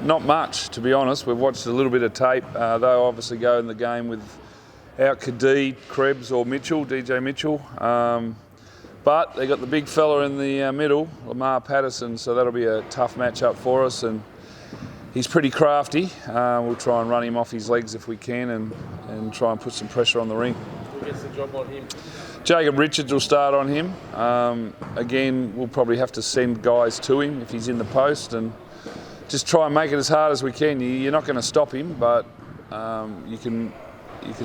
Not much, to be honest. We've watched a little bit of tape. They'll obviously go in the game without Kadee, Krebs or Mitchell, DJ Mitchell. But they got the big fella in the middle, Lamar Patterson, so that'll be a tough matchup for us. And he's pretty crafty. We'll try and run him off his legs if we can and try and put some pressure on the ring. Who gets the job on him? Jacob Richards will start on him. Again, we'll probably have to send guys to him if he's in the post and just try and make it as hard as we can. You're not going to stop him, but you can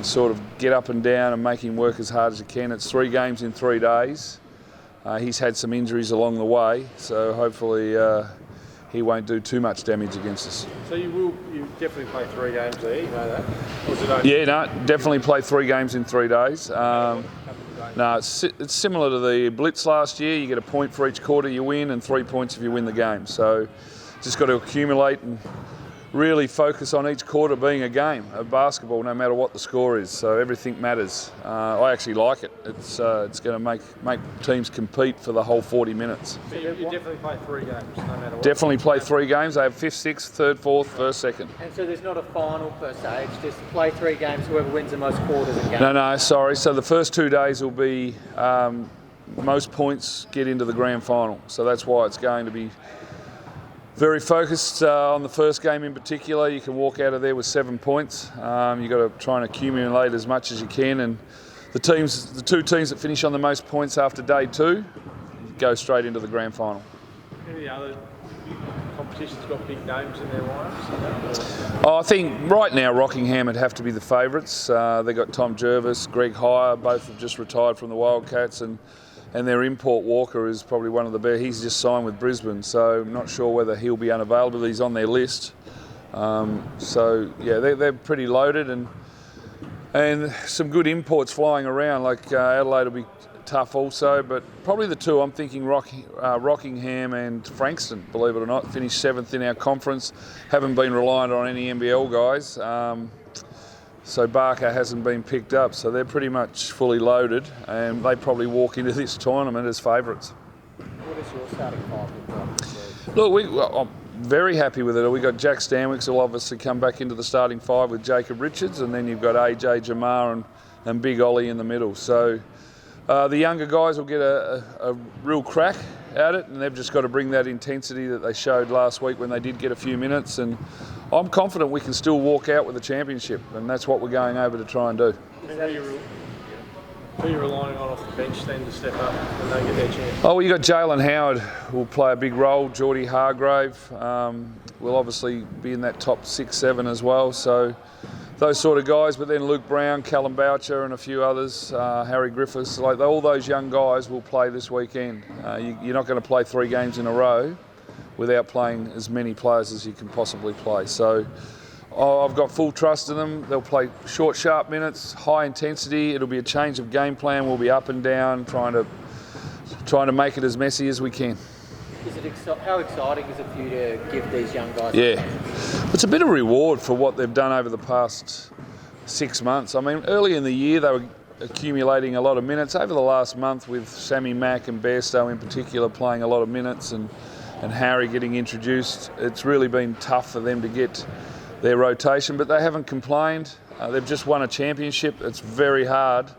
sort of get up and down and make him work as hard as you can. It's 3 games in 3 days. He's had some injuries along the way, so hopefully he won't do too much damage against us. So you definitely play 3 games there, you know that? Or is it only Definitely play 3 games in 3 days. No, it's similar to the Blitz last year. You get a point for each quarter you win and 3 points if you win the game. So just got to accumulate and really focus on each quarter being a game of basketball, no matter what the score is. So everything matters. I actually like it. It's going to make teams compete for the whole 40 minutes. So you definitely play 3 games, no matter what. Definitely play 3 games. They have 5th, 6th, 3rd, 4th, 1st, 2nd. And so there's not a final per se. It's just play 3 games. Whoever wins the most quarters a game. No, sorry. So the first 2 days will be most points get into the grand final. So that's why it's going to be very focused on the first game in particular. You can walk out of there with 7 points. You've got to try and accumulate as much as you can. And the 2 teams that finish on the most points after day 2 go straight into the grand final. Any other competitions got big names in their lineups? I think right now Rockingham would have to be the favourites. They've got Tom Jervis, Greg Heyer, both have just retired from the Wildcats, and their import Walker is probably one of the best. He's just signed with Brisbane, so I'm not sure whether he'll be unavailable. He's on their list. They're pretty loaded and some good imports flying around. Like Adelaide will be tough also, but probably the 2 I'm thinking Rockingham and Frankston, believe it or not, finished 7th in our conference. Haven't been reliant on any NBL guys. So Barker hasn't been picked up, so they're pretty much fully loaded, and they probably walk into this tournament as favourites. What is your starting 5 look like? Look, I'm very happy with it. We got Jack Stanwicks will obviously come back into the starting 5 with Jacob Richards, and then you've got AJ Jamar and Big Ollie in the middle. So the younger guys will get a real crack at it, and they've just got to bring that intensity that they showed last week when they did get a few minutes. And I'm confident we can still walk out with a championship, and that's what we're going over to try and do. Who are you relying on off the bench then to step up when they get their chance? Oh, well, you got Jalen Howard who will play a big role. Geordie Hargrave will obviously be in that top 6-7 as well. So those sort of guys, but then Luke Brown, Callum Boucher and a few others, Harry Griffiths, all those young guys will play this weekend. You're not going to play 3 games in a row without playing as many players as you can possibly play. So I've got full trust in them. They'll play short, sharp minutes, high intensity. It'll be a change of game plan. We'll be up and down, trying to make it as messy as we can. How exciting is it for you to give these young guys? Yeah, it's a bit of reward for what they've done over the past 6 months. I mean, early in the year they were accumulating a lot of minutes. Over the last month, with Sammy Mack and Bairstow in particular playing a lot of minutes and Harry getting introduced, it's really been tough for them to get their rotation, but they haven't complained. They've just won a championship. It's very hard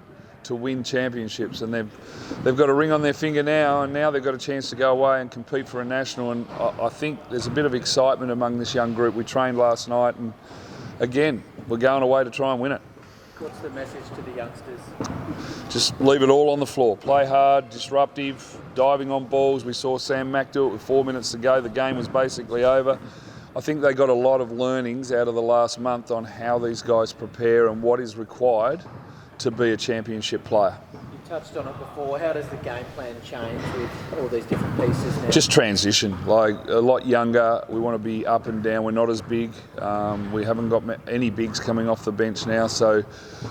to win championships, and they've got a ring on their finger now, and now they've got a chance to go away and compete for a national. And I think there's a bit of excitement among this young group. We trained last night, and again, we're going away to try and win it. What's the message to the youngsters? Just leave it all on the floor. Play hard, disruptive, diving on balls. We saw Sam Mack do it with 4 minutes to go. The game was basically over. I think they got a lot of learnings out of the last month on how these guys prepare and what is required to be a championship player. You touched on it before. How does the game plan change with all these different pieces now? Just transition, like a lot younger. We want to be up and down. We're not as big. We haven't got any bigs coming off the bench now, so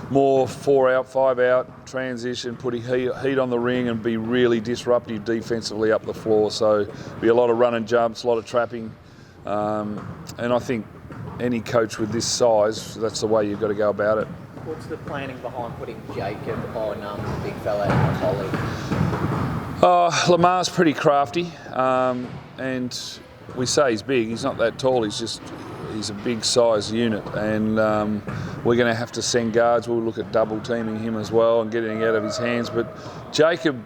more 4 out, 5 out, transition, putting heat on the ring and be really disruptive defensively up the floor. So be a lot of run and jumps, a lot of trapping. And I think any coach with this size, that's the way you've got to go about it. What's the planning behind putting Jacob on the big fella and Holly? Lamar's pretty crafty, and we say he's big. He's not that tall. He's a big size unit, and we're going to have to send guards. We'll look at double teaming him as well and getting out of his hands. But Jacob,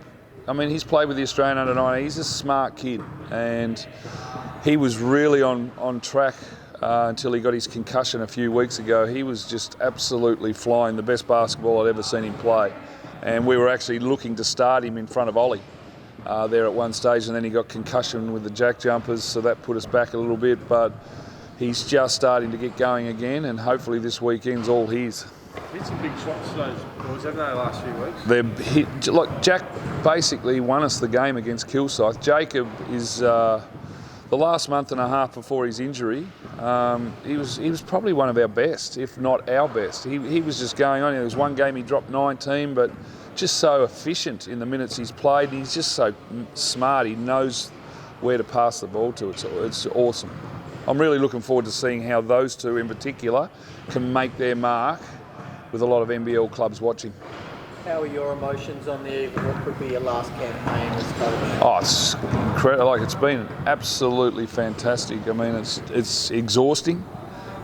I mean, he's played with the Australian under-19. He's a smart kid, and he was really on track until he got his concussion a few weeks ago. He was just absolutely flying, the best basketball I'd ever seen him play. And we were actually looking to start him in front of Ollie there at one stage, and then he got concussion with the jack jumpers, so that put us back a little bit. But he's just starting to get going again, and hopefully this weekend's all his. Hit some big shots those boys, haven't they, the last few weeks? They're hit, like Jack basically won us the game against Kilsyth. Jacob is the last month and a half before his injury. He was probably one of our best, if not our best. He was just going on. There was one game he dropped 19, but just so efficient in the minutes he's played. He's just so smart. He knows where to pass the ball to. It's awesome. I'm really looking forward to seeing how those two in particular can make their mark with a lot of NBL clubs watching. How are your emotions on the eve of what could be your last campaign as coach? Oh, it's incredible. Like, it's been absolutely fantastic. I mean, it's exhausting.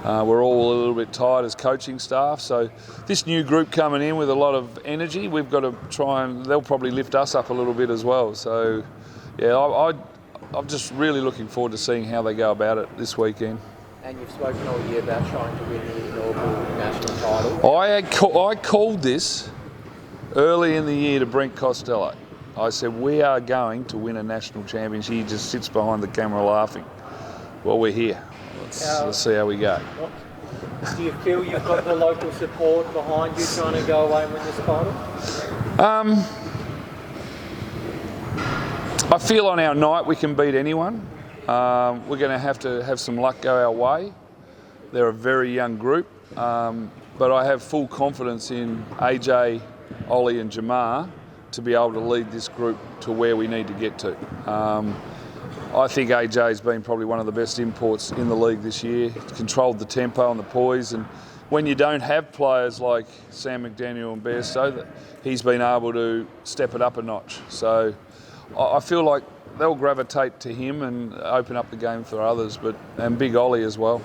We're all a little bit tired as coaching staff. So this new group coming in with a lot of energy, we've got to try and they'll probably lift us up a little bit as well. So, yeah, I'm just really looking forward to seeing how they go about it this weekend. And you've spoken all year about trying to win the inaugural national title. I called this early in the year to Brent Costello. I said, we are going to win a national championship. He just sits behind the camera laughing. Well, we're here. Let's see how we go. Do you feel you've got the local support behind you trying to go away and win this title? I feel on our night we can beat anyone. We're going to have some luck go our way. They're a very young group, but I have full confidence in AJ, Ollie and Jamar to be able to lead this group to where we need to get to. I think AJ's been probably one of the best imports in the league this year. He's controlled the tempo and the poise, and when you don't have players like Sam McDaniel and Bairstow, he's been able to step it up a notch. So I feel like they'll gravitate to him and open up the game for others, and big Ollie as well.